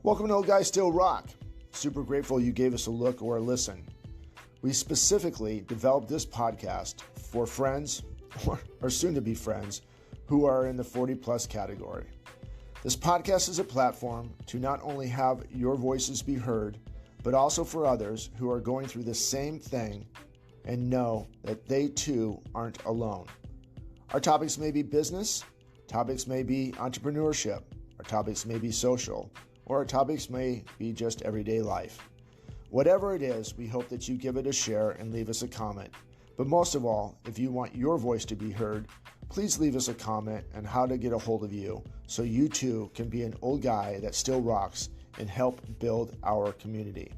Welcome to Old Guys Still Rock. Super grateful you gave us a look or a listen. We specifically developed this podcast for friends or soon to be friends who are in the 40 plus category. This podcast is a platform to not only have your voices be heard, but also for others who are going through the same thing and know that they too aren't alone. Our topics may be business, topics may be entrepreneurship, our topics may be social, or our topics may be just everyday life. Whatever it is, we hope that you give it a share and leave us a comment. But most of all, if you want your voice to be heard, please leave us a comment on how to get a hold of you so you too can be an old guy that still rocks and help build our community.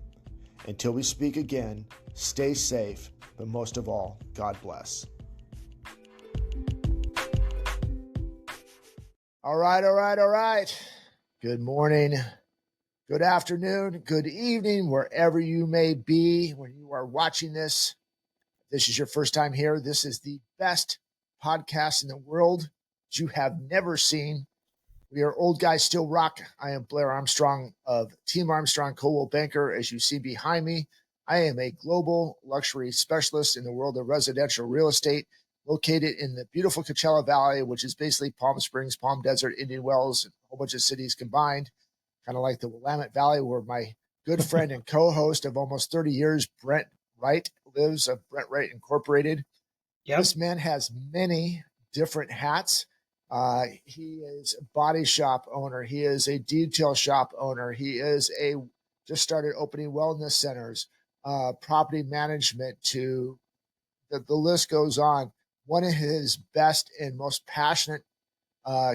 Until we speak again, stay safe, but most of all, God bless. All right. Good morning, good afternoon, good evening, wherever you may be when you are watching this. If this is your first time here, this is the best podcast in the world that you have never seen. We are Old Guys Still Rock. I am Blair Armstrong of Team Armstrong Coldwell Banker. As you see behind me, I am a global luxury specialist in the world of residential real estate, located in the beautiful Coachella Valley, which is basically Palm Springs, Palm Desert, Indian Wells, and a whole bunch of cities combined, kind of like the Willamette Valley, where my good friend and co-host of almost 30 years, Brent Wright, lives, of Brent Wright Incorporated. Yep. This man has many different hats. He is a body shop owner. He is a detail shop owner. He is just started opening wellness centers, property management, to the list goes on. One of his best and most passionate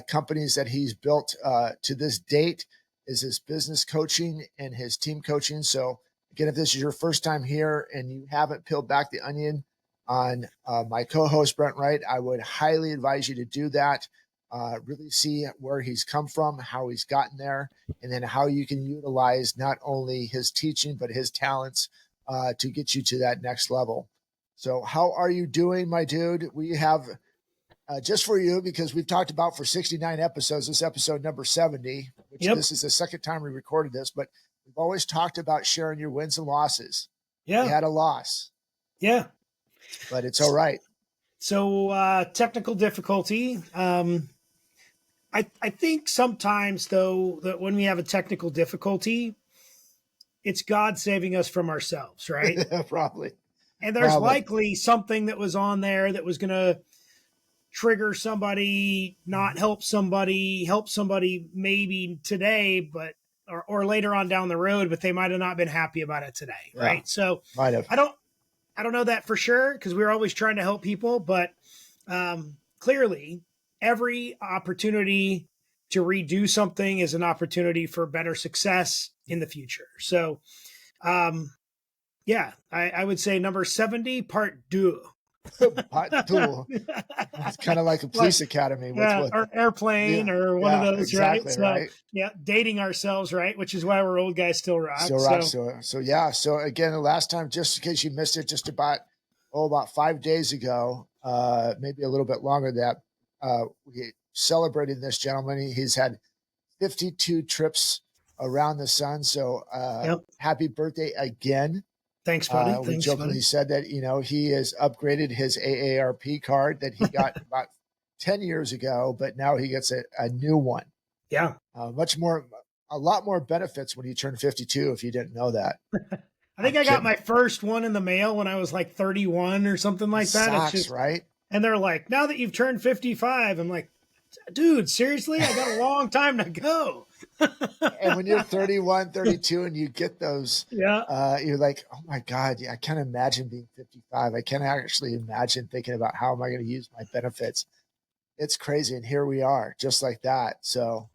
companies that he's built to this date is his business coaching and his team coaching. So again, if this is your first time here and you haven't peeled back the onion on my co-host, Brent Wright, I would highly advise you to do that. Really see where he's come from, how he's gotten there, and then how you can utilize not only his teaching, but his talents to get you to that next level. So how are you doing, my dude? We have, just for you, because we've talked about for 69 episodes, this episode number 70, which This is the second time we recorded this, but we've always talked about sharing your wins and losses. Yeah. We had a loss. Yeah. But it's all right. So technical difficulty. I think sometimes, though, that when we have a technical difficulty, it's God saving us from ourselves, right? Probably. And there's likely something that was on there that was going to trigger somebody, not help somebody maybe today, but or later on down the road, but they might have not been happy about it today, right? So might have. I don't know that for sure, because we're always trying to help people, but clearly every opportunity to redo something is an opportunity for better success in the future. So I would say number 70, part 2. Part 2. It's kind of like a police academy. Or airplane or one of those, exactly, right? So, dating ourselves, right? Which is why we're Old Guys Still Rock. So again, the last time, just in case you missed it, just about 5 days ago, maybe a little bit longer than that, we celebrated this gentleman. He's had 52 trips around the sun. So happy birthday again. Thanks, buddy. We jokingly said that, he has upgraded his AARP card that he got about 10 years ago, but now he gets a new one. Yeah. A lot more benefits when you turn 52, if you didn't know that. I think I got my first one in the mail when I was like 31 or something like that. Sucks, it's just, right? And they're like, now that you've turned 55, I'm like, dude, seriously? I got a long time to go. And when you're 31, 32, and you get those, you're like, oh my God, I can't imagine being 55. I can't actually imagine thinking about how am I going to use my benefits. It's crazy. And here we are, just like that. So,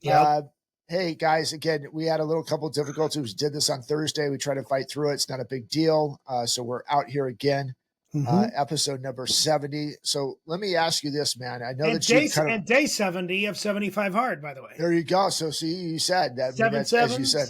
hey guys, again, we had a couple of difficulties. We did this on Thursday. We tried to fight through it. It's not a big deal. So we're out here again. Episode number 70. So let me ask you this, man. I know that day 70 of 75 hard, by the way. There you go. So see, you said that, as you said,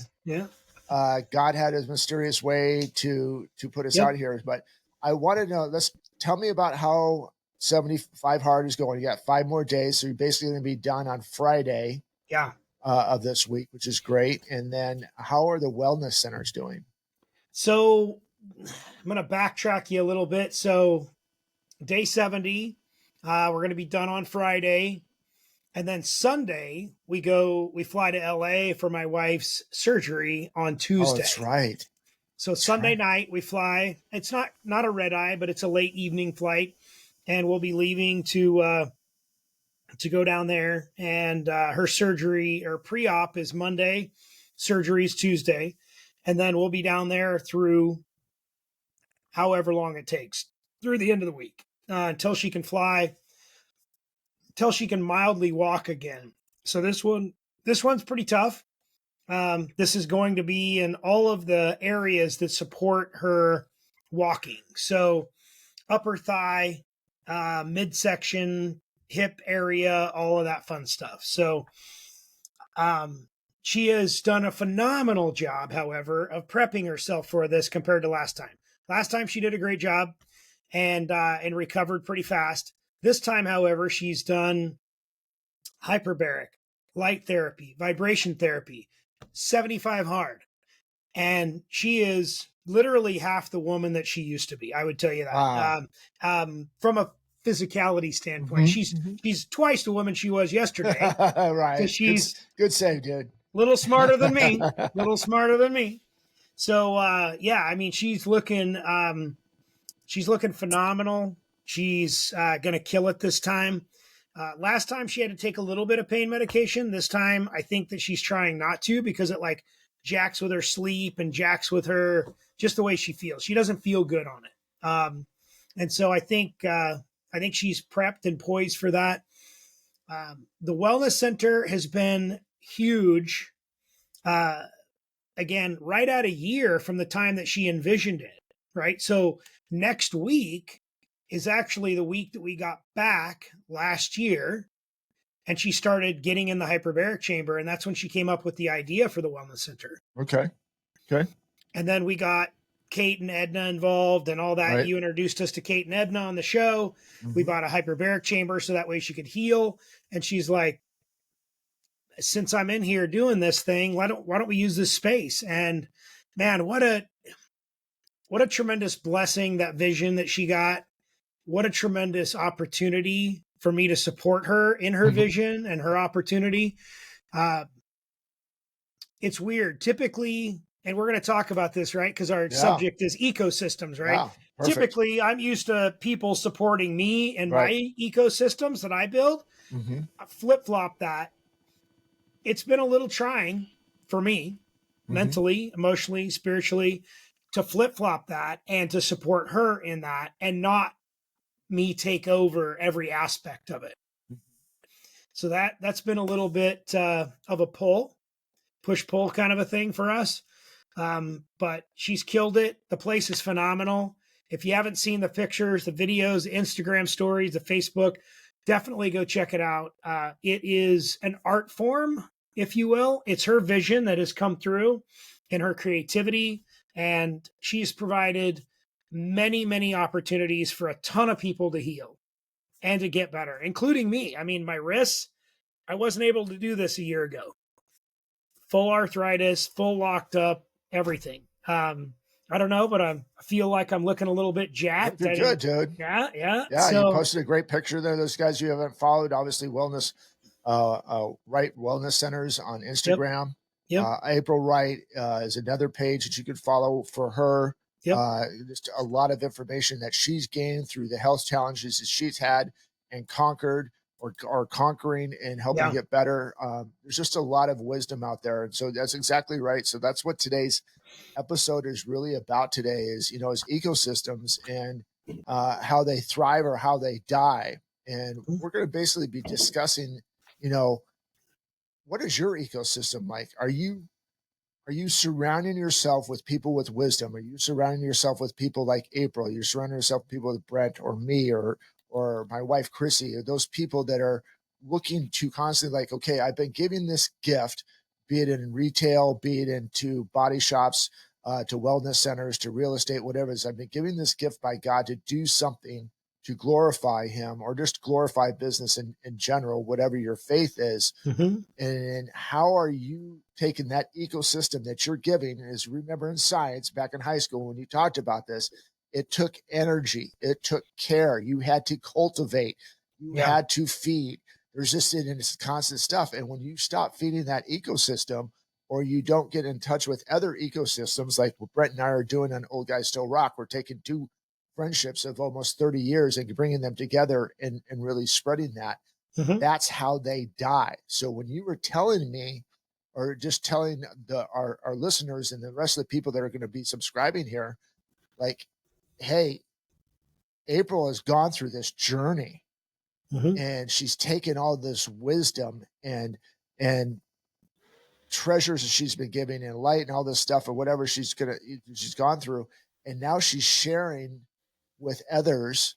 God had his mysterious way to put us out here. But I want to know, tell me about how 75 hard is going. You got 5 more days. So you're basically going to be done on Friday. Yeah. of this week, which is great. And then how are the wellness centers doing? So I'm going to backtrack you a little bit. So day 70, we're going to be done on Friday. And then Sunday, we fly to LA for my wife's surgery on Tuesday. Oh, that's right. So Sunday night we fly. It's not a red eye, but it's a late evening flight, and we'll be leaving to go down there. And her surgery or pre-op is Monday, surgery is Tuesday, and then we'll be down there through however long it takes through the end of the week until she can fly, until she can mildly walk again. So this one's pretty tough. This is going to be in all of the areas that support her walking. So upper thigh, midsection, hip area, all of that fun stuff. So she has done a phenomenal job, however, of prepping herself for this compared to last time. Last time she did a great job and recovered pretty fast. This time, however, she's done hyperbaric, light therapy, vibration therapy, 75 hard. And she is literally half the woman that she used to be. I would tell you that. Wow. From a physicality standpoint, she's twice the woman she was yesterday. Right. She's good save, dude. Little smarter than me. Little smarter than me. So yeah, I mean, she's looking phenomenal. She's gonna kill it this time. Last time she had to take a little bit of pain medication. This time I think that she's trying not to, because it like jacks with her sleep and jacks with her, just the way she feels. She doesn't feel good on it. And so I think she's prepped and poised for that. The wellness center has been huge. Again, right at a year from the time that she envisioned it, right? So next week is actually the week that we got back last year, and she started getting in the hyperbaric chamber, and that's when she came up with the idea for the wellness center. Okay. And then we got Kate and Edna involved and all that. Right. You introduced us to Kate and Edna on the show. We bought a hyperbaric chamber so that way she could heal. And she's like, since I'm in here doing this thing, why don't we use this space? And man, what a tremendous blessing, that vision that she got. What a tremendous opportunity for me to support her in her vision and her opportunity. It's weird. Typically, and we're going to talk about this, right? Because our subject is ecosystems, right? Yeah, typically, I'm used to people supporting me and my ecosystems that I build. I flip-flop that. It's been a little trying for me, mentally, emotionally, spiritually, to flip-flop that and to support her in that, and not me take over every aspect of it. So that's been a little bit of a push-pull kind of a thing for us. But she's killed it. The place is phenomenal. If you haven't seen the pictures, the videos, the Instagram stories, the Facebook, definitely go check it out. It is an art form, if you will. It's her vision that has come through in her creativity, and she's provided many, many opportunities for a ton of people to heal and to get better, including me. I mean, my wrists, I wasn't able to do this a year ago. Full arthritis, full locked up, everything. I don't know, but I feel like I'm looking a little bit jacked. You're good, dude. Yeah. So, you posted a great picture there. Those guys you haven't followed, obviously, wellness, Wright Wellness Centers on Instagram. Yep. April Wright is another page that you could follow for her. Yep. Just a lot of information that she's gained through the health challenges that she's had and conquered, or conquering and helping get better. There's just a lot of wisdom out there. And so that's exactly right. So that's what today's episode is really about today is ecosystems and how they thrive or how they die. And we're going to basically be discussing, what is your ecosystem like? Are you surrounding yourself with people with wisdom? Are you surrounding yourself with people like April? You're surrounding yourself with people with Brent or me or my wife, Chrissy, or those people that are looking to constantly like, okay, I've been giving this gift, be it in retail, be it into body shops, to wellness centers, to real estate, whatever it is. I've been giving this gift by God to do something to glorify him or just glorify business in general, whatever your faith is. Mm-hmm. And how are you taking that ecosystem that you're giving? As remember in science back in high school when you talked about this, it took energy, it took care. You had to cultivate, you Yeah. had to feed. There's just this constant stuff. And when you stop feeding that ecosystem, or you don't get in touch with other ecosystems like what Brent and I are doing on Old Guys Still Rock, we're taking two friendships of almost 30 years and bringing them together and really spreading that. Mm-hmm. That's how they die. So when you were telling me, or just telling our listeners and the rest of the people that are going to be subscribing here, like, hey, April has gone through this journey, Mm-hmm. and she's taken all this wisdom and treasures that she's been giving and light and all this stuff or whatever she's gone through, and now she's sharing with others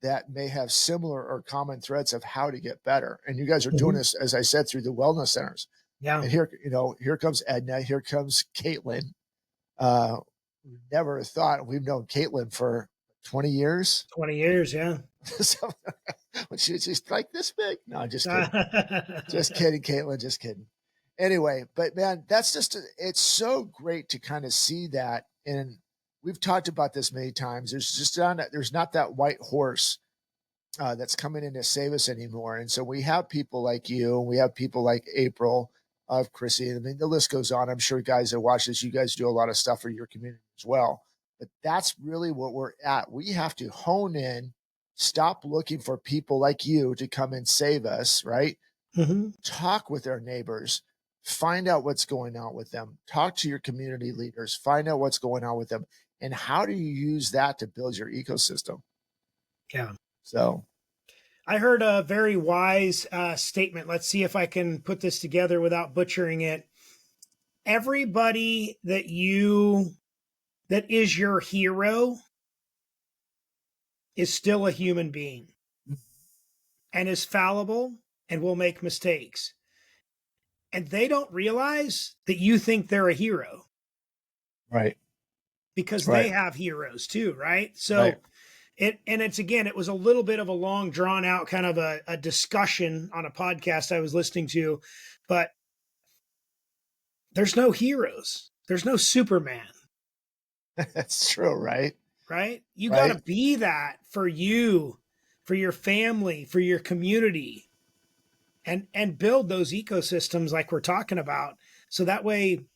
that may have similar or common threads of how to get better. And you guys are doing this, as I said, through the wellness centers. Yeah. And here comes Edna, here comes Caitlin. Never thought. We've known Caitlin for 20 years. 20 years, yeah. So when she's like this big. No, just kidding. Just kidding, Caitlin, just kidding. Anyway, but man, that's just, it's so great to kind of see that. And we've talked about this many times. There's not that white horse that's coming in to save us anymore. And so we have people like you, and we have people like April, Chrissy. I mean, the list goes on. I'm sure guys that watch this, you guys do a lot of stuff for your community as well. But that's really what we're at. We have to hone in, stop looking for people like you to come and save us, right? Mm-hmm. Talk with our neighbors, find out what's going on with them, talk to your community leaders, find out what's going on with them. And how do you use that to build your ecosystem? Yeah. So I heard a very wise statement. Let's see if I can put this together without butchering it. Everybody that is your hero is still a human being and is fallible and will make mistakes. And they don't realize that you think they're a hero. right. Because Right. they have heroes too, right? So Right. it was a little bit of a long drawn out kind of a discussion on a podcast I was listening to, but there's no heroes. There's no Superman, That's true, right? right? You got Right. to be that for you, for your family, for your community, and build those ecosystems like we're talking about. So that way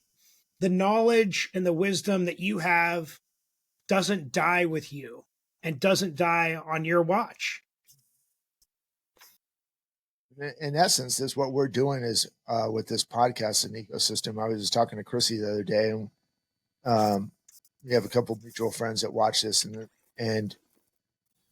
the knowledge and the wisdom that you have doesn't die with you and doesn't die on your watch. In essence, this what we're doing is with this podcast and ecosystem. I was just talking to Chrissy the other day, and we have a couple of mutual friends that watch this, and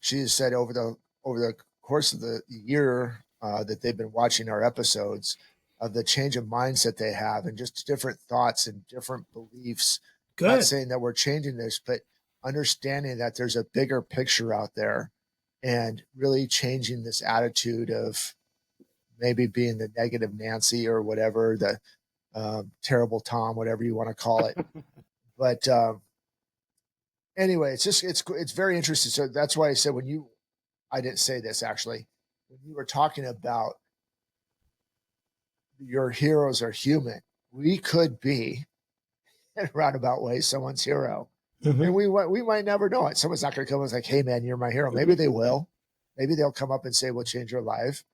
she has said over the course of the year that they've been watching our episodes, of the change of mindset they have and just different thoughts and different beliefs. Good. Not saying that we're changing this, but understanding that there's a bigger picture out there and really changing this attitude of maybe being the negative Nancy or whatever, the terrible Tom, whatever you want to call it. But anyway, it's very interesting. So that's why I said I didn't say this actually, when you were talking about your heroes are human, we could be in a roundabout way someone's hero. Mm-hmm. And we might never know it. Someone's not going to come and say, like, hey man, you're my hero. Maybe they will. Maybe they'll come up and say, we'll change your life.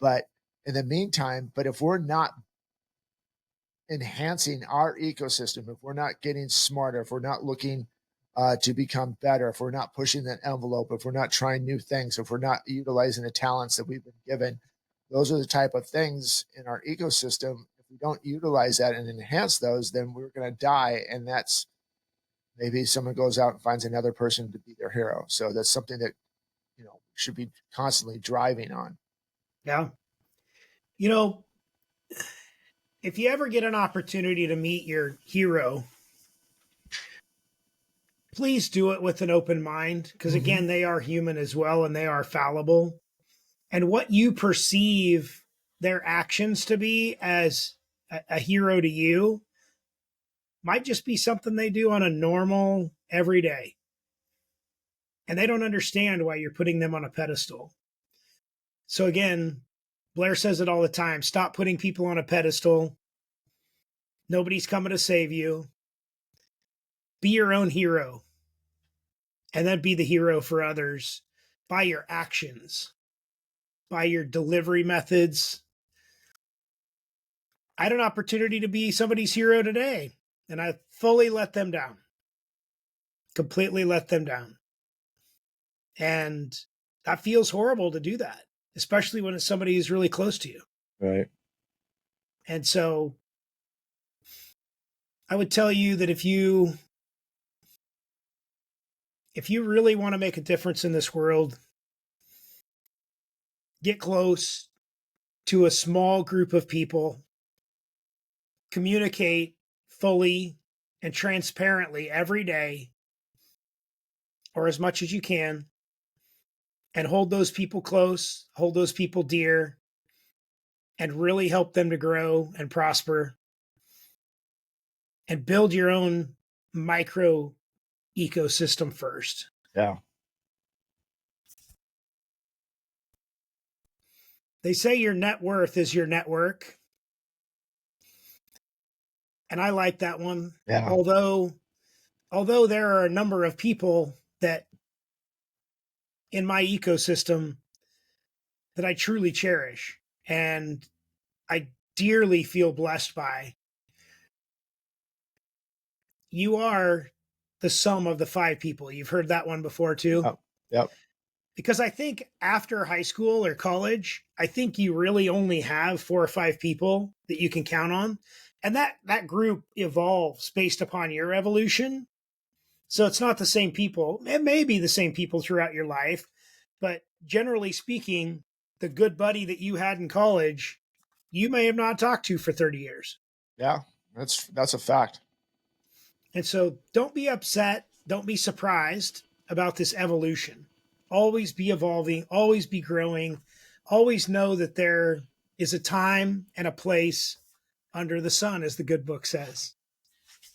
But in the meantime, if we're not enhancing our ecosystem, if we're not getting smarter, if we're not looking to become better, if we're not pushing that envelope, if we're not trying new things, if we're not utilizing the talents that we've been given, those are the type of things in our ecosystem. If we don't utilize that and enhance those, then we're going to die. And that's maybe someone goes out and finds another person to be their hero. So that's something that, should be constantly driving on. Yeah. If you ever get an opportunity to meet your hero, please do it with an open mind, because again, they are human as well and they are fallible. And what you perceive their actions to be as a hero to you might just be something they do on a normal everyday. and they don't understand why you're putting them on a pedestal. So again, Blair says it all the time. Stop putting people on a pedestal. Nobody's coming to save you. Be your own hero, and then be the hero for others by your actions, by your delivery methods. I had an opportunity to be somebody's hero today, and I fully let them down. Completely let them down. And that feels horrible to do that, especially when it's somebody who's really close to you. Right. And so I would tell you that if you really want to make a difference in this world, get close to a small group of people, communicate fully and transparently every day, or as much as you can, and hold those people close, hold those people dear, and really help them to grow and prosper, and build your own micro ecosystem first. Yeah. They say your net worth is your network. And I like that one. Yeah. Although there are a number of people that in my ecosystem that I truly cherish and I dearly feel blessed by. You are the sum of the 5 people. You've heard that one before too. Yep. Yep. Because I think after high school or college, I think you really only have 4 or 5 people that you can count on. And that group evolves based upon your evolution. So it's not the same people. It may be the same people throughout your life, but generally speaking, the good buddy that you had in college, you may have not talked to for 30 years. Yeah, that's a fact. And so don't be upset. Don't be surprised about this evolution. Always be evolving, always be growing, always know that there is a time and a place under the sun, as the good book says,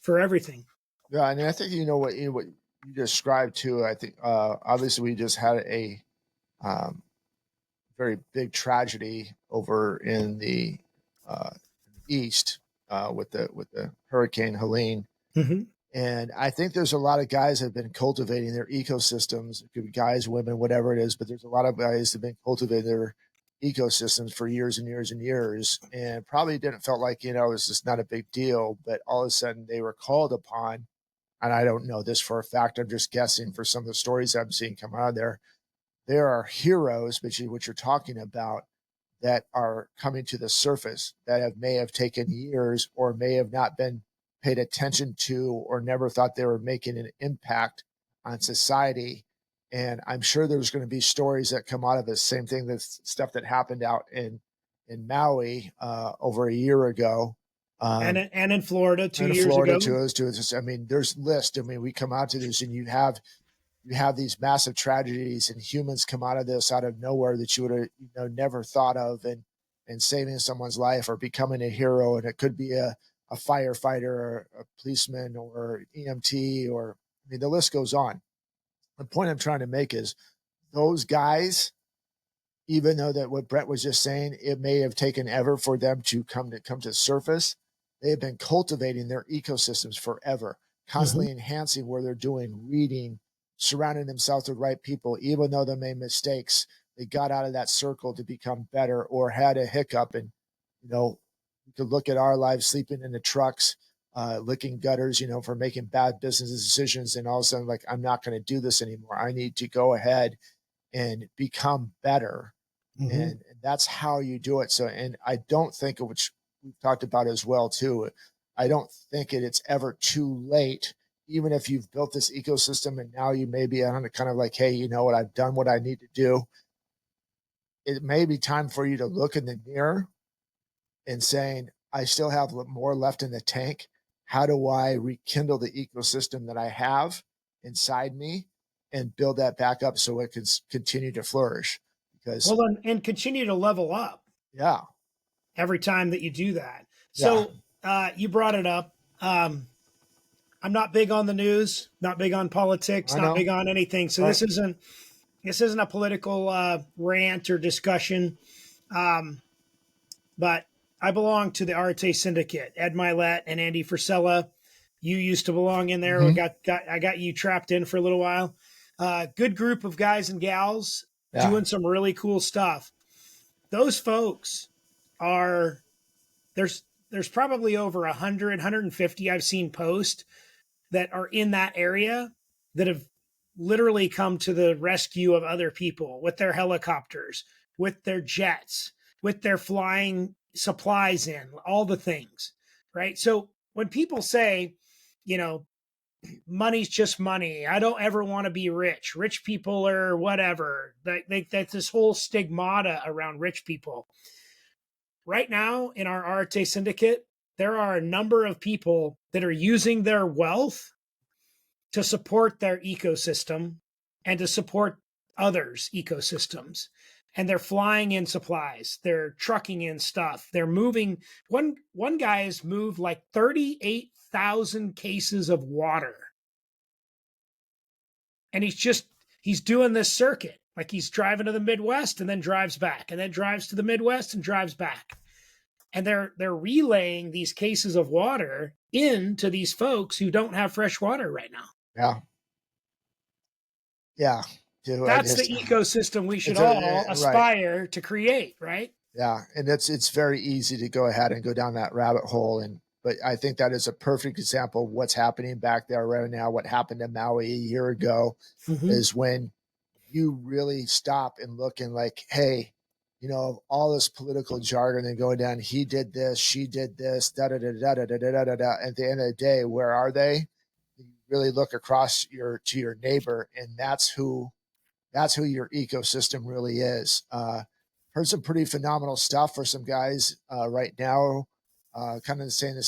for everything. Yeah, and I think what you described too. I think obviously we just had a very big tragedy over in the east with the Hurricane Helene. Mm-hmm. And I think there's a lot of guys that have been cultivating their ecosystems. It could be guys, women, whatever it is, but there's a lot of guys that have been cultivating their ecosystems for years and years and years, and probably didn't felt like it was just not a big deal. But all of a sudden, they were called upon, and I don't know this for a fact. I'm just guessing for some of the stories I'm seeing come out of there. There are heroes, which is what you're talking about, that are coming to the surface that may have taken years or may have not been paid attention to or never thought they were making an impact on society. And I'm sure there's going to be stories that come out of this. Same thing, this stuff that happened out in Maui over a year ago. And in Florida 2 years Florida ago. too. I mean, there's lists. I mean, we come out to this and you have these massive tragedies and humans come out of this out of nowhere that you would have never thought of, and saving someone's life or becoming a hero. And it could be a firefighter or a policeman or EMT, or I mean, the list goes on. The point I'm trying to make is those guys, even though that what Brent was just saying, it may have taken ever for them to come to surface. They have been cultivating their ecosystems forever, constantly enhancing where they're doing, reading, surrounding themselves with the right people. Even though they made mistakes, they got out of that circle to become better, or had a hiccup. And you could look at our lives sleeping in the trucks, licking gutters, for making bad business decisions, and all of a sudden, like, I'm not going to do this anymore. I need to go ahead and become better. And that's how you do it. So, and I don't think, which we've talked about as well too, I don't think it's ever too late, even if you've built this ecosystem and now you may be on a kind of like, hey, you know what, I've done what I need to do. It may be time for you to look in the mirror and saying, I still have more left in the tank. How do I rekindle the ecosystem that I have inside me and build that back up so it can continue to flourish? Because and continue to level up. Yeah. Every time that you do that. So you brought it up. I'm I'm not big on the news, not big on politics, I not know. big on anything. So Right. this isn't a political rant or discussion. But I belong to the Arte Syndicate. Ed Milet and Andy Frisella. You used to belong in there. Mm-hmm. I got you trapped in for a little while. Good group of guys and gals Yeah. doing some really cool stuff. Those folks are there's probably over 100, 150 I've seen post that are in that area that have literally come to the rescue of other people with their helicopters, with their jets, with their flying supplies in, all the things, right? So when people say, you know, money's just money, I don't ever want to be rich. Rich people are whatever. That's this whole stigmata around rich people. Right now in our Arte Syndicate, there are a number of people that are using their wealth to support their ecosystem and to support others' ecosystems. And they're flying in supplies, they're trucking in stuff, they're moving. One guy has moved like 38,000 cases of water. And he's doing this circuit. Like he's driving to the Midwest and then drives back, and then drives to the Midwest and drives back. And they're relaying these cases of water into these folks who don't have fresh water right now. Yeah. Yeah. Dude, That's the ecosystem we should all aspire right. to create, right? Yeah. And it's very easy to go ahead and go down that rabbit hole. But I think that is a perfect example of what's happening back there right now. What happened to Maui a year ago is when you really stop and look and like, hey, you know, all this political jargon and going down, he did this, she did this, da da da da da da da da da. At the end of the day, where are they? You really look across to your neighbor, and that's who your ecosystem really is. Heard some pretty phenomenal stuff for some guys right now. Kind of saying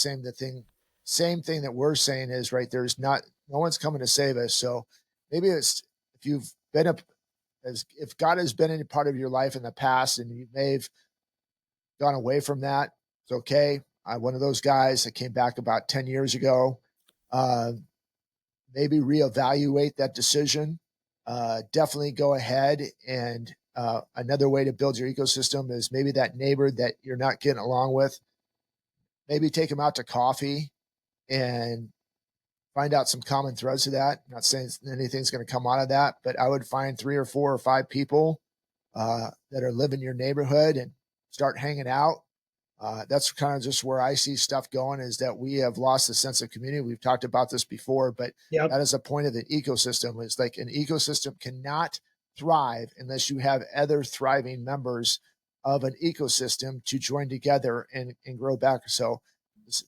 same thing that we're saying is right. There's no one's coming to save us. So maybe it's if you've been if God has been any part of your life in the past and you may have gone away from that, it's okay. I'm one of those guys that came back about 10 years ago. Maybe reevaluate that decision. Definitely go ahead and another way to build your ecosystem is maybe that neighbor that you're not getting along with, maybe take them out to coffee and find out some common threads to that. I'm not saying anything's going to come out of that, but I would find 3 or 4 or 5 people that are living in your neighborhood and start hanging out. That's kind of just where I see stuff going, is that we have lost the sense of community. We've talked about this before, but that is a point of the ecosystem. It's like an ecosystem cannot thrive unless you have other thriving members of an ecosystem to join together and grow back. So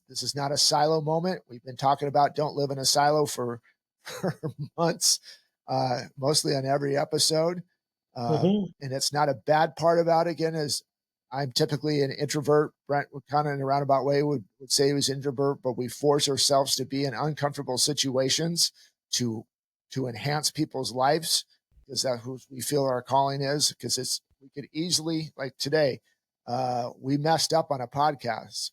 this is not a silo moment. We've been talking about don't live in a silo for months, mostly on every episode. And it's not a bad part about it. Again, is I'm typically an introvert. Brent would kind of in a roundabout way would say he was introvert, but we force ourselves to be in uncomfortable situations to enhance people's lives, because that's who we feel our calling is. Because we could easily, like today, we messed up on a podcast.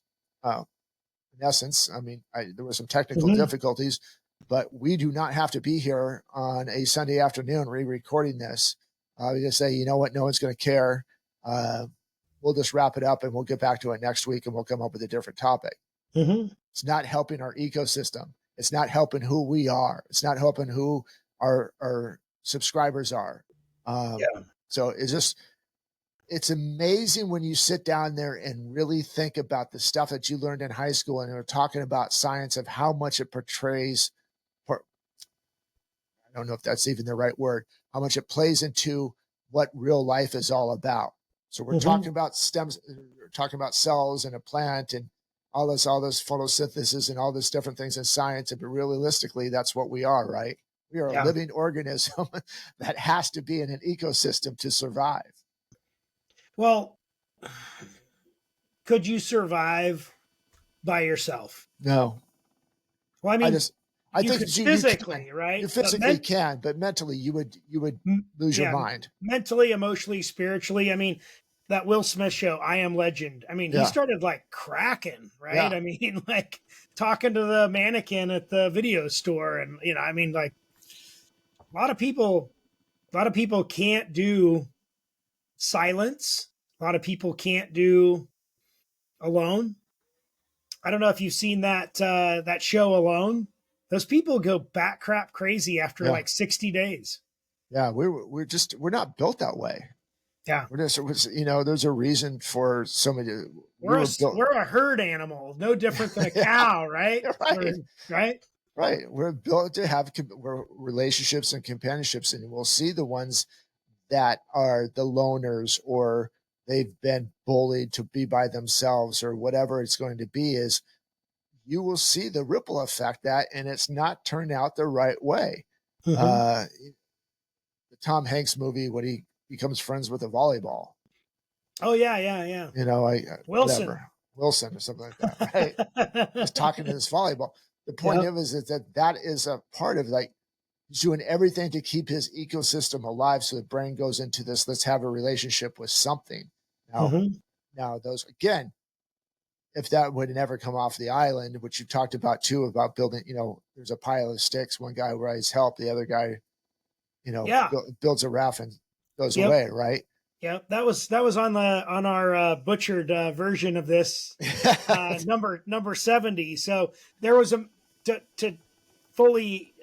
In essence, I mean, there were some technical difficulties, but we do not have to be here on a Sunday afternoon re-recording this. We just say, you know what, no one's going to care. We'll just wrap it up and we'll get back to it next week and we'll come up with a different topic. It's not helping our ecosystem. It's not helping who we are. It's not helping who our subscribers are. So it's amazing when you sit down there and really think about the stuff that you learned in high school and we're talking about science of how much it portrays. I don't know if that's even the right word, how much it plays into what real life is all about. So we're talking about stems, we're talking about cells in a plant and all this photosynthesis and all this different things in science. But realistically, that's what we are, right? We are a living organism that has to be in an ecosystem to survive. Well, could you survive by yourself? No. Well, I mean, I think physically, right? You physically can, but mentally you would lose your mind. Mentally, emotionally, spiritually. I mean, that Will Smith show, I Am Legend. I mean, he Yeah. started like cracking, right? Yeah. I mean, like talking to the mannequin at the video store, and I mean, like a lot of people, can't do silence. A lot of people can't do alone. I don't know if you've seen that show Alone. Those people go bat crap crazy after Yeah. like 60 days. Yeah. We're not built that way. Yeah. There's a reason for some of the, we We're a were built. we're a herd animal, no different than a Yeah, cow, right? right. Right? Right. We're built to have relationships and companionships, and we'll see the ones that are the loners, or they've been bullied to be by themselves, or whatever it's going to be, is you will see the ripple effect that, and it's not turned out the right way. Mm-hmm. The Tom Hanks movie, when he becomes friends with a volleyball, Oh yeah. Wilson. whatever, Wilson or something like that, right? Just talking to this volleyball. The point Yep. of it is that is a part of, like, he's doing everything to keep his ecosystem alive. So the brain goes into this, let's have a relationship with something. Mm-hmm. Now those, again, if that would never come off the island, which you talked about too, about building, there's a pile of sticks. One guy rides help, the other guy, Yeah. builds a raft and goes Yep. away. Right. Yep. That was on our butchered version of this number 70. So there was to fully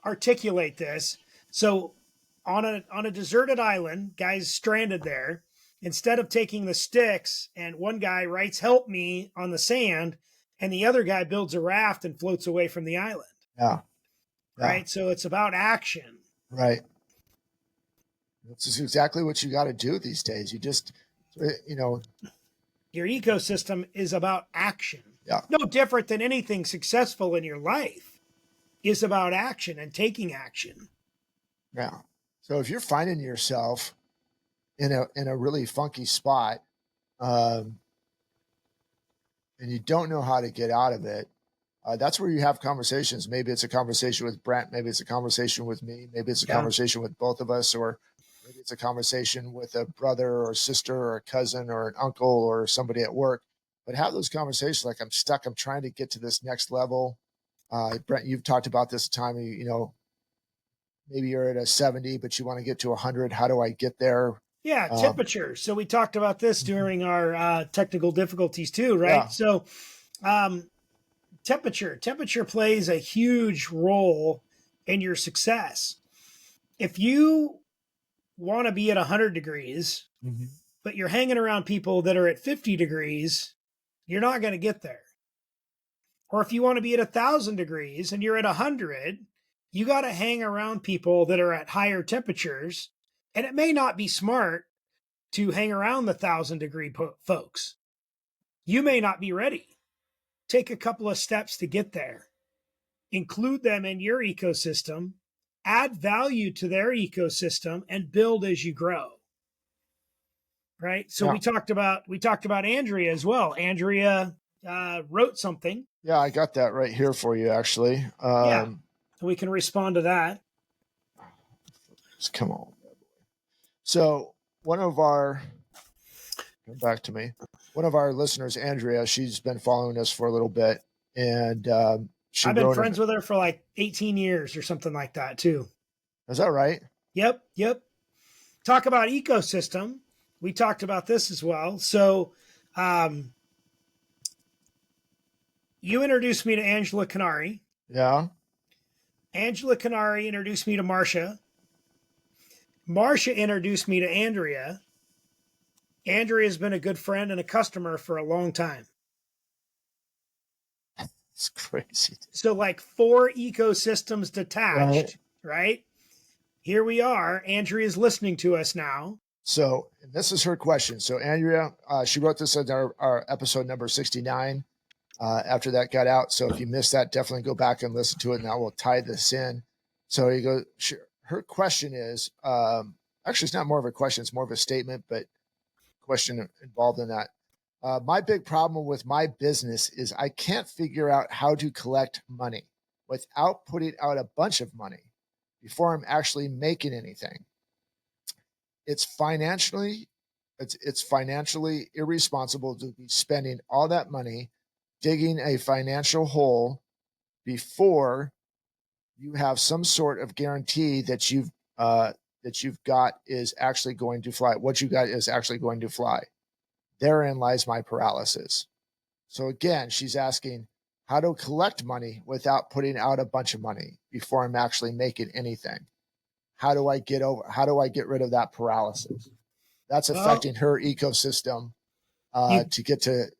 articulate this. So on a deserted island, guys stranded there. Instead of taking the sticks, and one guy writes "Help me" on the sand, and the other guy builds a raft and floats away from the island. Yeah. Right. So it's about action. Right. That's exactly what you got to do these days. You just, Your ecosystem is about action. Yeah. No different than anything successful in your life is about action and taking action. Yeah. So if you're finding yourself in a really funky spot, and you don't know how to get out of it, that's where you have conversations. Maybe it's a conversation with Brent. Maybe it's a conversation with me. Maybe it's a conversation with both of us, or maybe it's a conversation with a brother or sister or a cousin or an uncle or somebody at work. But have those conversations like, I'm stuck. I'm trying to get to this next level. Brent, you've talked about this time, maybe you're at a 70, but you want to get to 100. How do I get there? Yeah, temperature. So we talked about this during our technical difficulties too, right? Yeah. So temperature plays a huge role in your success. If you want to be at 100 degrees, but you're hanging around people that are at 50 degrees, you're not going to get there. Or if you want to be at 1,000 degrees and you're at 100, you got to hang around people that are at higher temperatures. And it may not be smart to hang around the 1,000-degree folks. You may not be ready. Take a couple of steps to get there. Include them in your ecosystem, add value to their ecosystem, and build as you grow. Right? So we talked about Andrea as well. Andrea wrote something. Yeah, I got that right here for you, actually. We can respond to that. Come on. So one of our listeners, Andrea, she's been following us for a little bit, and I've been friends with her for like 18 years or something like that too. Is that right? Yep. Talk about ecosystem. We talked about this as well. So you introduced me to Angela Canary. Yeah. Angela Canary introduced me to Marcia. Marcia introduced me to Andrea. Andrea's been a good friend and a customer for a long time. It's crazy. So like 4 ecosystems detached, right? Here we are. Andrea's listening to us now. So this is her question. So Andrea, she wrote this in our episode number 69. After that got out. So if you missed that, definitely go back and listen to it, and I will tie this in. So her question is, actually, it's not more of a question, it's more of a statement, but question involved in that. My big problem with my business is I can't figure out how to collect money without putting out a bunch of money before I'm actually making anything. It's financially It's financially irresponsible to be spending all that money digging a financial hole before you have some sort of guarantee that you've got is actually going to fly. What you got is actually going to fly. Therein lies my paralysis. So again, she's asking how to collect money without putting out a bunch of money before I'm actually making anything. How do I get rid of that paralysis? That's affecting her ecosystem to get to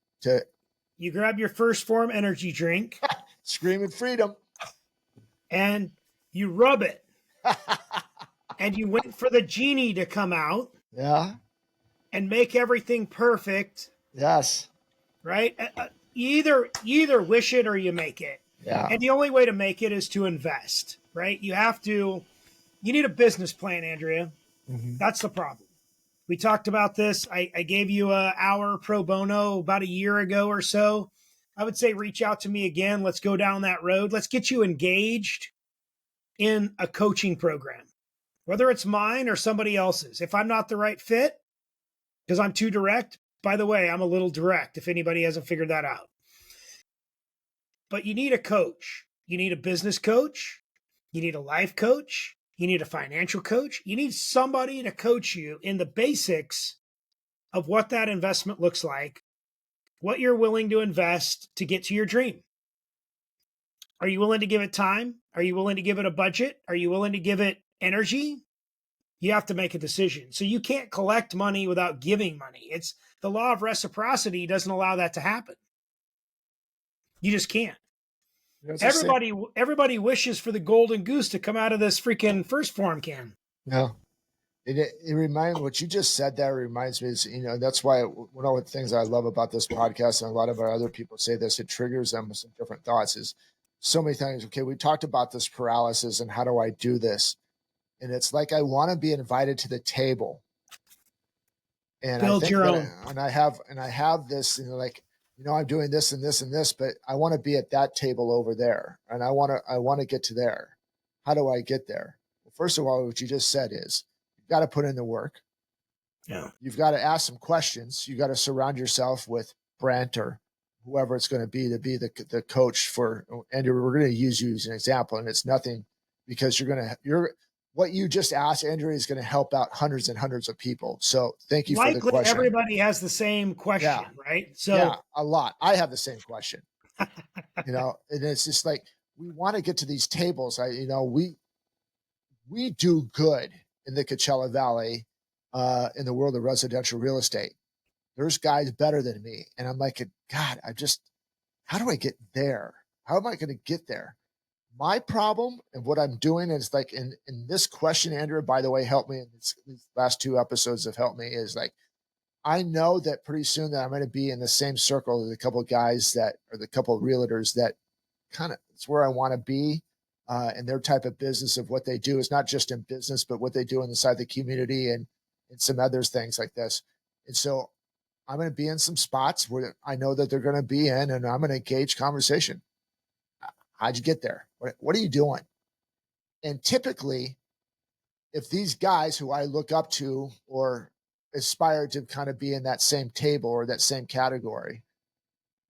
you grab your first form energy drink screaming freedom and you rub it and you wait for the genie to come out. Yeah. And make everything perfect. Yes. Right? You either wish it or you make it. Yeah. And the only way to make it is to invest, right? You need a business plan, Andrea. Mm-hmm. That's the problem. We talked about this. I gave you an hour pro bono about a year ago or so. I would say reach out to me again. Let's go down that road. Let's get you engaged in a coaching program, whether it's mine or somebody else's. If I'm not the right fit, because I'm too direct, by the way, I'm a little direct if anybody hasn't figured that out. But you need a coach. You need a business coach. You need a life coach. You need a financial coach. You need somebody to coach you in the basics of what that investment looks like, what you're willing to invest to get to your dream. Are you willing to give it time? Are you willing to give it a budget? Are you willing to give it energy? You have to make a decision. So you can't collect money without giving money. It's the law of reciprocity doesn't allow that to happen. You just can't. Everybody wishes for the golden goose to come out of this freaking first form can. No. It reminds what you just said. That reminds me is, that's why one of the things I love about this podcast, and a lot of our other people say this, it triggers them with some different thoughts, is so many things. Okay, we talked about this paralysis and how do I do this? And it's like I want to be invited to the table. And build your own. And I have this, I'm doing this and this and this, but I want to be at that table over there. And I want to get to there. How do I get there? Well, first of all, what you just said is you've got to put in the work. Yeah. You've got to ask some questions. You got to surround yourself with Brent or whoever it's going to be the coach for. And we're going to use you as an example. And it's nothing because what you just asked, Andrea, is going to help out hundreds and hundreds of people. So thank you for the question. Everybody has the same question, right? So yeah, a lot. I have the same question. And it's just like we want to get to these tables. We do good in the Coachella Valley, in the world of residential real estate. There's guys better than me, and I'm like, God, how do I get there? How am I going to get there? My problem and what I'm doing is like in this question, Andrea, by the way, helped me. And these last 2 episodes have helped me is like, I know that pretty soon that I'm going to be in the same circle as a couple of guys the couple of realtors that kind of, it's where I want to be. And their type of business of what they do is not just in business, but what they do inside the community and some other things like this. And so I'm going to be in some spots where I know that they're going to be in, and I'm going to engage conversation. How'd you get there? What are you doing? And typically, if these guys who I look up to or aspire to kind of be in that same table or that same category,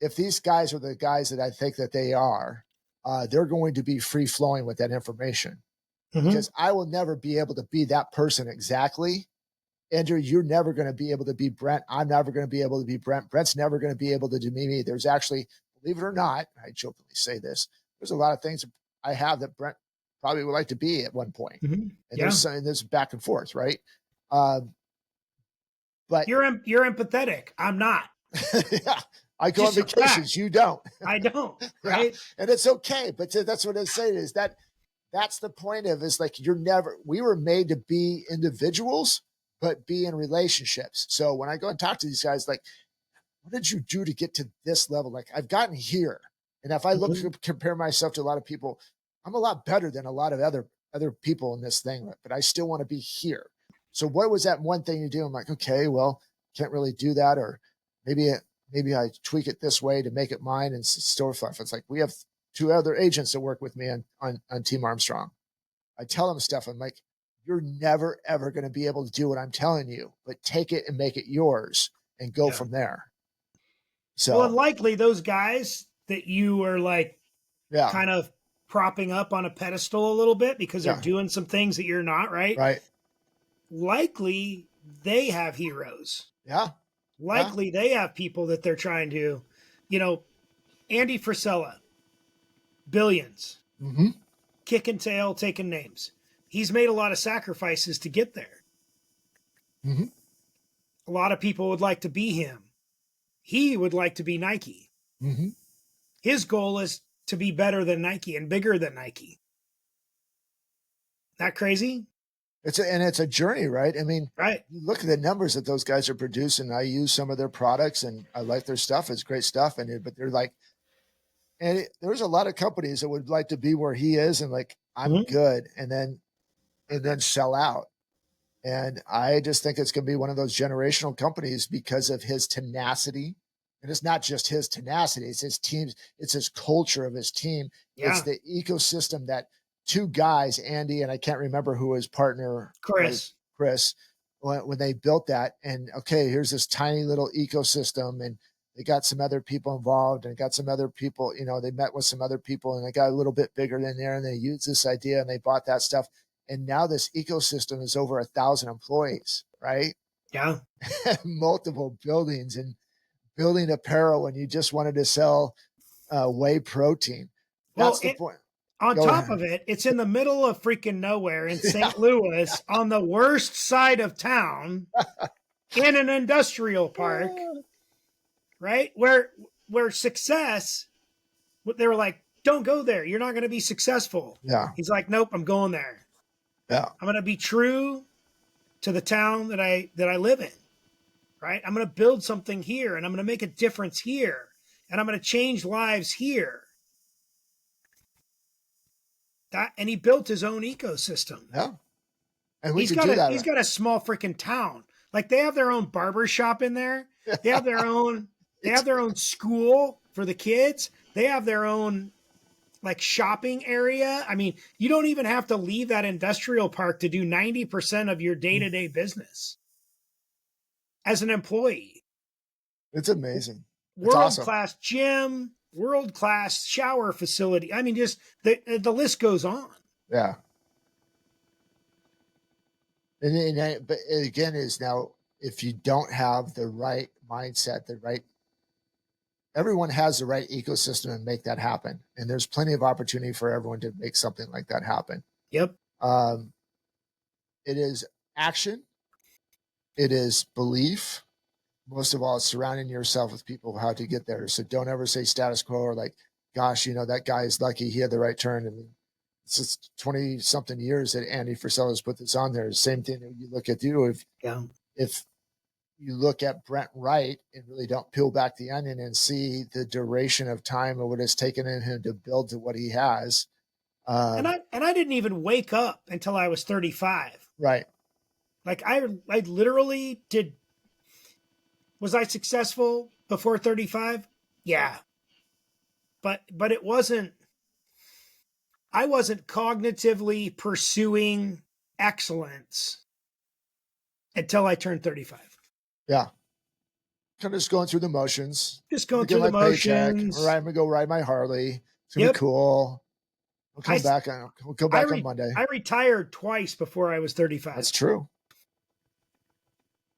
if these guys are the guys that I think that they are, they're going to be free flowing with that information. Mm-hmm. Because I will never be able to be that person exactly. Andrew, you're never going to be able to be Brent. I'm never going to be able to be Brent. Brent's never going to be able to do me. There's actually, believe it or not, I jokingly say this, there's a lot of things I have that Brent probably would like to be at one point. Mm-hmm. And there's back and forth, right? But you're empathetic. I'm not. Yeah. I go on vacations. You don't. I don't. Right. Yeah. And it's okay. But that's what I'm saying is that's the point of is like we were made to be individuals, but be in relationships. So when I go and talk to these guys, like, what did you do to get to this level? Like I've gotten here. And if I look to compare myself to a lot of people, I'm a lot better than a lot of other people in this thing, but I still want to be here. So what was that one thing you do? I'm like, okay, well, can't really do that. Or maybe I tweak it this way to make it mine and store stuff. It's like, we have 2 other agents that work with me on Team Armstrong. I tell them stuff. I'm like, you're never, ever going to be able to do what I'm telling you, but take it and make it yours and go from there. Well, and So, likely those guys that you are like yeah, kind of propping up on a pedestal a little bit because they're yeah, doing some things that you're not, right? right. Likely they have heroes. Yeah, yeah. Likely they have people that they're trying to, you know, Andy Frisella, billions, Mm-hmm. kicking tail, taking names. He's made a lot of sacrifices to get there. Mm-hmm. A lot of people would like to be him. He would like to be Nike. Mm-hmm. His goal is to be better than Nike and bigger than Nike. That crazy? It's a journey, right? I mean, Right. you look at the numbers that those guys are producing. I use some of their products and I like their stuff. It's great stuff. But they're like, there's a lot of companies that would like to be where he is and like, I'm Mm-hmm. good. And then sell out. And I just think it's going to be one of those generational companies because of his tenacity. And it's not just his tenacity, it's his team's, it's his culture of his team. It's Yeah. the ecosystem that two guys, Andy, and I can't remember who his partner was, Chris, when they built that. And okay, here's this tiny little ecosystem. And they got some other people involved and got some other people, they met with some other people and they got a little bit bigger than there and they used this idea and they bought that stuff. And now this ecosystem is over 1,000 employees, right? Yeah. Multiple buildings and building apparel when you just wanted to sell whey protein. That's the point. On Go top ahead. of it, it's in the middle of freaking nowhere in St. Louis on the worst side of town in an industrial park, right? Where success, they were like, don't go there. You're not going to be successful. Yeah. He's like, nope, I'm going there. Yeah. I'm going to be true to the town that I live in, right? I'm going to build something here and I'm going to make a difference here and I'm going to change lives here. And he built his own ecosystem. Yeah. And we could do that. He's got a small freaking town. Like they have their own barber shop in there. They have their own school for the kids. They have their own like shopping area. I mean, you don't even have to leave that industrial park to do 90% of your day-to-day business as an employee. It's amazing. It's World-class gym, world-class shower facility. I mean, just the list goes on. Yeah. But again, is now if you don't have the right mindset, everyone has the right ecosystem and make that happen. And there's plenty of opportunity for everyone to make something like that happen. Yep. It is action. It is belief. Most of all, it's surrounding yourself with people how to get there. So don't ever say status quo or like, gosh, that guy is lucky. He had the right turn. And it's just 20 something years that Andy Frisella has put this on there. Same thing that you look at if you look at Brent Wright and really don't peel back the onion and see the duration of time of what it's taken in him to build to what he has. And I didn't even wake up until I was 35. Right. Like I literally did. Was I successful before 35? Yeah. But it wasn't, I wasn't cognitively pursuing excellence until I turned 35. Yeah. Kind of just going through the motions. Just going through the motions. All right, I'm gonna go ride my Harley. It's gonna be cool. We'll come back on Monday. I retired twice before I was 35. That's true.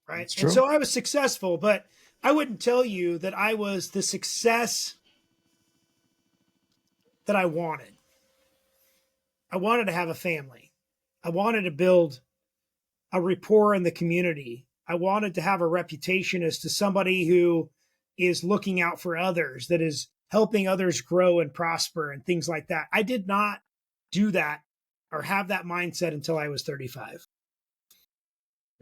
Right. That's true. And so I was successful, but I wouldn't tell you that I was the success that I wanted. I wanted to have a family. I wanted to build a rapport in the community. I wanted to have a reputation as to somebody who is looking out for others, that is helping others grow and prosper and things like that. I did not do that or have that mindset until I was 35.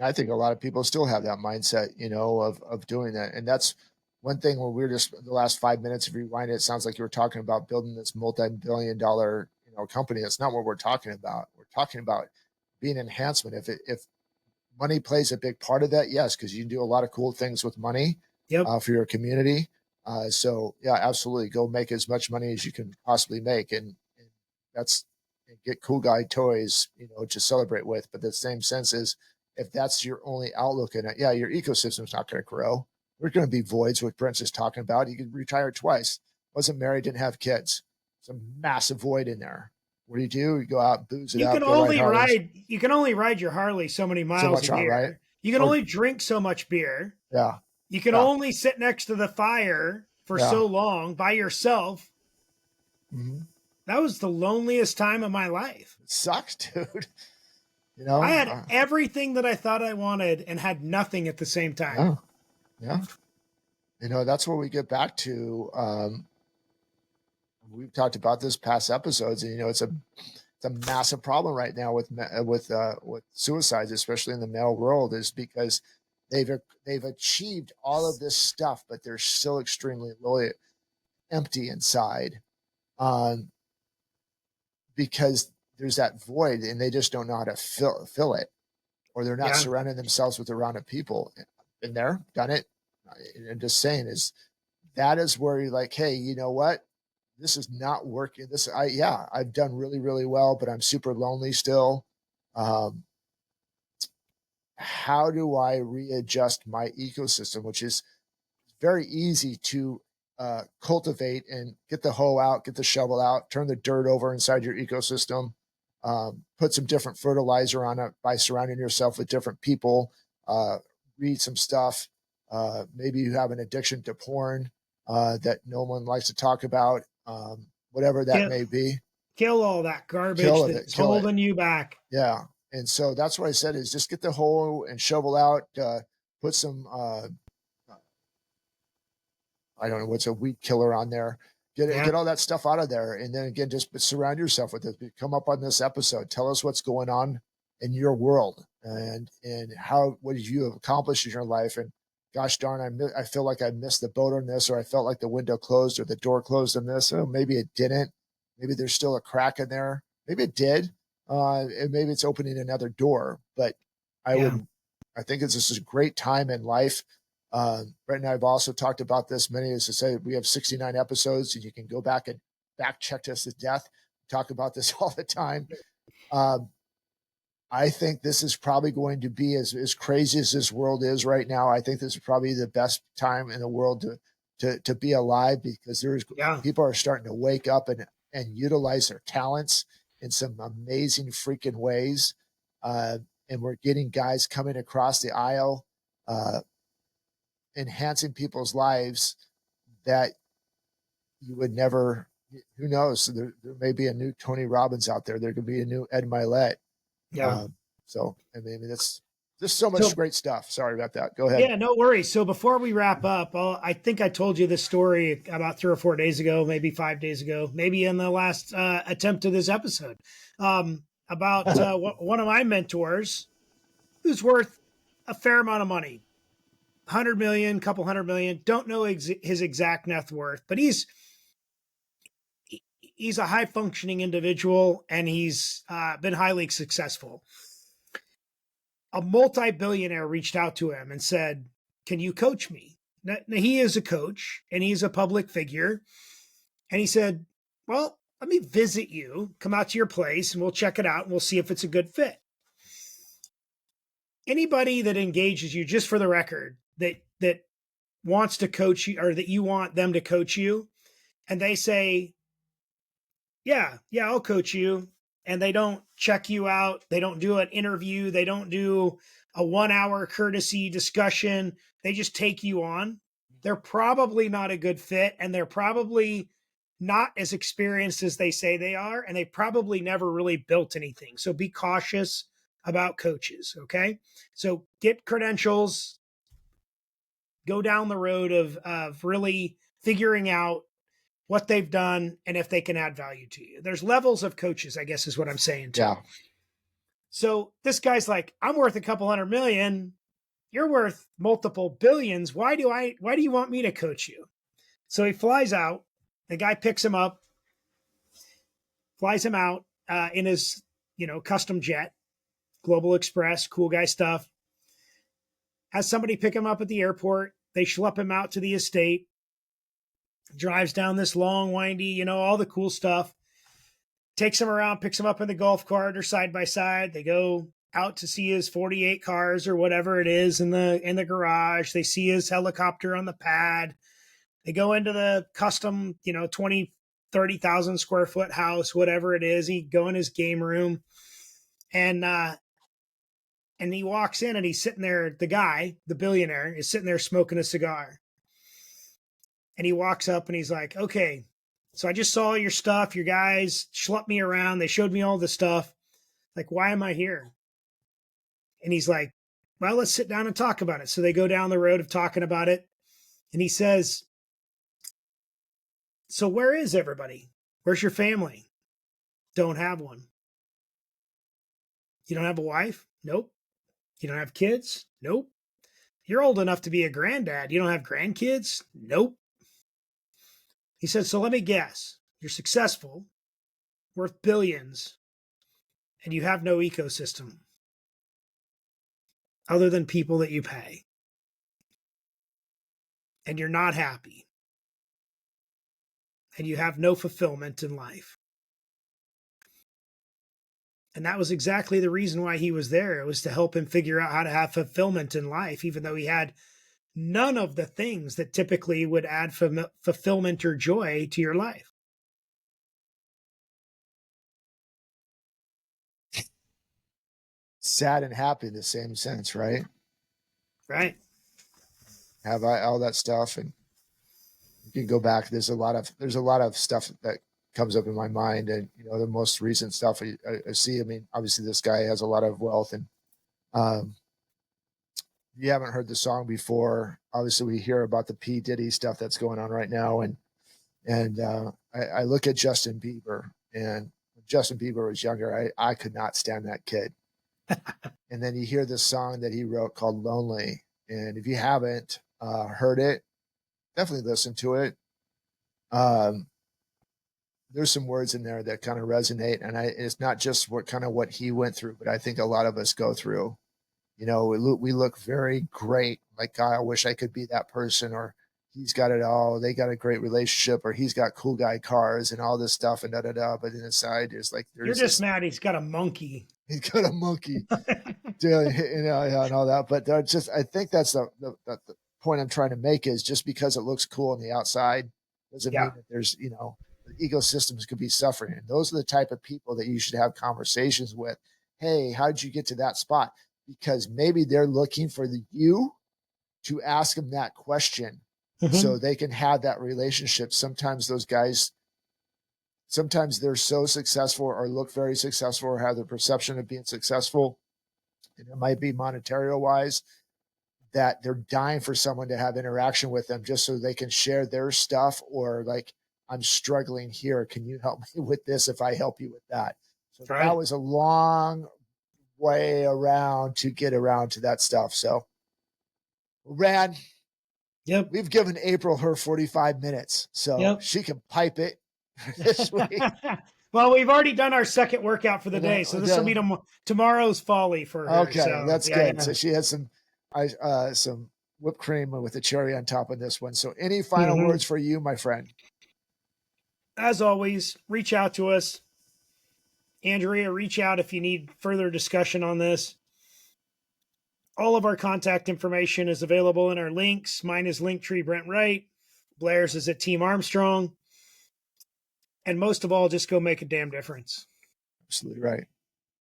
I think a lot of people still have that mindset, of doing that. And that's one thing where we're just the last 5 minutes, if you rewind it sounds like you were talking about building this multi-billion-dollar, company. That's not what we're talking about. We're talking about being enhancement. If money plays a big part of that, yes, because you can do a lot of cool things with money for your community. So yeah, absolutely. Go make as much money as you can possibly make. And that's, and get cool guy toys, to celebrate with. But the same sense is, if that's your only outlook in it, yeah, your ecosystem's not going to grow. There's going to be voids, what Brent's just talking about. He could retire twice, wasn't married, didn't have kids. Some massive void in there. What do? You go out, booze it up, go ride Harleys. You can only ride your Harley so many miles a year. Right? You can only drink so much beer. Yeah. You can only sit next to the fire for so long by yourself. Mm-hmm. That was the loneliest time of my life. It sucks, dude. I had everything that I thought I wanted and had nothing at the same time. Yeah. That's where we get back to. We've talked about this past episodes, and it's a massive problem right now with suicides, especially in the male world, is because they've achieved all of this stuff, but they're still extremely empty inside, because there's that void, and they just don't know how to fill it, or they're not surrounding themselves with a round of people. Been there, done it. I'm just saying that is where you're like, hey, you know what? This is not working. I've done really, really well, but I'm super lonely still. How do I readjust my ecosystem, which is very easy to cultivate and get the hoe out, get the shovel out, turn the dirt over inside your ecosystem, put some different fertilizer on it by surrounding yourself with different people, read some stuff. Maybe you have an addiction to porn that no one likes to talk about, whatever that may be. Kill all that garbage that's holding you back. Yeah. And so that's what I said, is just get the hoe and shovel out, put some, I don't know, what's a weed killer on there. Get all that stuff out of there. And then again, just surround yourself with it. Come up on this episode. Tell us what's going on in your world, and what did you have accomplished in your life? And gosh darn, I feel like I missed the boat on this, or I felt like the window closed or the door closed on this. Oh, maybe it didn't. Maybe there's still a crack in there. Maybe it did. And maybe it's opening another door. But I think this is a great time in life. Brent and I have also talked about this. Many, as I say, we have 69 episodes, and you can go back and back check us to death. We talk about this all the time. I think this is probably going to be, as crazy as this world is right now, I think this is probably the best time in the world to be alive, because people are starting to wake up and utilize their talents in some amazing freaking ways. And we're getting guys coming across the aisle, enhancing people's lives that you would never, who knows? There may be a new Tony Robbins out there. There could be a new Ed Milet. Yeah. So, I mean, there's so much great stuff. Sorry about that. Go ahead. Yeah, no worries. So before we wrap up, I think I told you this story about 3 or 4 days ago, maybe 5 days ago, maybe in the last attempt of this episode, about one of my mentors who's worth a fair amount of money, 100 million, couple hundred million. Don't know his exact net worth, but he's a high functioning individual, and he's been highly successful. A multi-billionaire reached out to him and said, "Can you coach me?" Now, he is a coach, and he's a public figure. And he said, "Well, let me visit you, come out to your place, and we'll check it out, and we'll see if it's a good fit." Anybody that engages you, just for the record, that wants to coach you, or that you want them to coach you, and they say, yeah, I'll coach you, and they don't check you out, they don't do an interview, they don't do a 1-hour courtesy discussion, they just take you on, they're probably not a good fit, and they're probably not as experienced as they say they are, and they probably never really built anything. So be cautious about coaches, okay? So get credentials, go down the road of really figuring out what they've done and if they can add value to you. There's levels of coaches, I guess is what I'm saying too. Yeah. So this guy's like, "I'm worth a couple $100 million. You're worth multiple billions. Why do you want me to coach you?" So he flies out. The guy picks him up, flies him out in his, custom jet, Global Express, cool guy stuff. Has somebody pick him up at the airport. They schlep him out to the estate. Drives down this long, windy, all the cool stuff. takes him around, picks him up in the golf cart or side by side. They go out to see his 48 cars or whatever it is in the garage. They see his helicopter on the pad. They go into the custom, 20, 30,000 square foot house, whatever it is. He go in his game room and he walks in and he's sitting there. The guy, the billionaire, is sitting there smoking a cigar. And he walks up and he's like, okay, so I just saw your stuff. Your guys schlepped me around. They showed me all the stuff. Like, why am I here? And he's like, well, let's sit down and talk about it. So they go down the road of talking about it. And he says, so where is everybody? Where's your family? Don't have one. You don't have a wife? Nope. You don't have kids? Nope. You're old enough to be a granddad. You don't have grandkids? Nope. He said, so let me guess. You're successful, worth billions, and you have no ecosystem other than people that you pay. And you're not happy. And you have no fulfillment in life. And that was exactly the reason why he was there. It was to help him figure out how to have fulfillment in life, even though he had none of the things that typically would add fulfillment or joy to your life. Sad and happy in the same sense, right? Right. Have all that stuff, and you can go back. There's a lot of stuff that comes up in my mind, and the most recent stuff I see. I mean, obviously this guy has a lot of wealth, and you haven't heard the song before. Obviously, we hear about the P. Diddy stuff that's going on right now, and I look at Justin Bieber, and when Justin Bieber was younger, I could not stand that kid. And then you hear this song that he wrote called "Lonely," and if you haven't heard it, definitely listen to it. There's some words in there that kind of resonate, and it's not just what he went through, but I think a lot of us go through. We look very great. Like, God, I wish I could be that person, or he's got it all. They got a great relationship, or he's got cool guy cars and all this stuff and da-da-da. But inside you're just mad he's got a monkey. He's got a monkey, and all that. But I think that's the point I'm trying to make is just because it looks cool on the outside doesn't mean that there's, the ecosystems could be suffering. And those are the type of people that you should have conversations with. Hey, how did you get to that spot? Because maybe they're looking for you to ask them that question so they can have that relationship. Sometimes those guys, they're so successful or look very successful or have the perception of being successful, and it might be monetary wise, that they're dying for someone to have interaction with them just so they can share their stuff, or like, I'm struggling here. Can you help me with this if I help you with that? So that was a long way around to get around to that stuff. So, Rand, we've given April her 45 minutes, so she can pipe it this week. Well, we've already done our second workout for the day, so this will be tomorrow's folly for her. Okay, so, that's good. Yeah. So she has some whipped cream with a cherry on top of this one. So any final words for you, my friend? As always, reach out to us. Andrea, reach out if you need further discussion on this. All of our contact information is available in our links. Mine is Linktree Brent Wright. Blair's is at Team Armstrong. And most of all, just go make a damn difference. Absolutely right.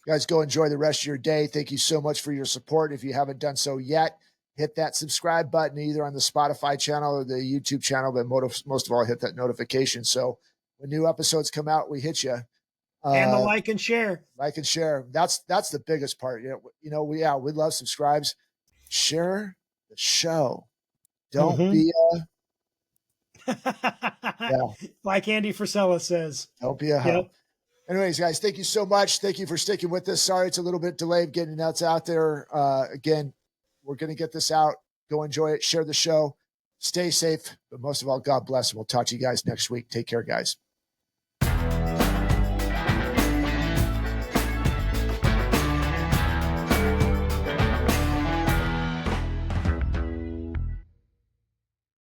Guys, go enjoy the rest of your day. Thank you so much for your support. If you haven't done so yet, hit that subscribe button either on the Spotify channel or the YouTube channel, but most of all, hit that notification. So when new episodes come out, we hit you. And the like and share. Like and share. That's the biggest part. We love subscribes. Share the show. Don't be like Andy Frisella says. Don't be a hoe. Anyways, guys, thank you so much. Thank you for sticking with us. Sorry, it's a little bit delayed getting it out there. Again, we're going to get this out. Go enjoy it. Share the show. Stay safe. But most of all, God bless. And we'll talk to you guys next week. Take care, guys.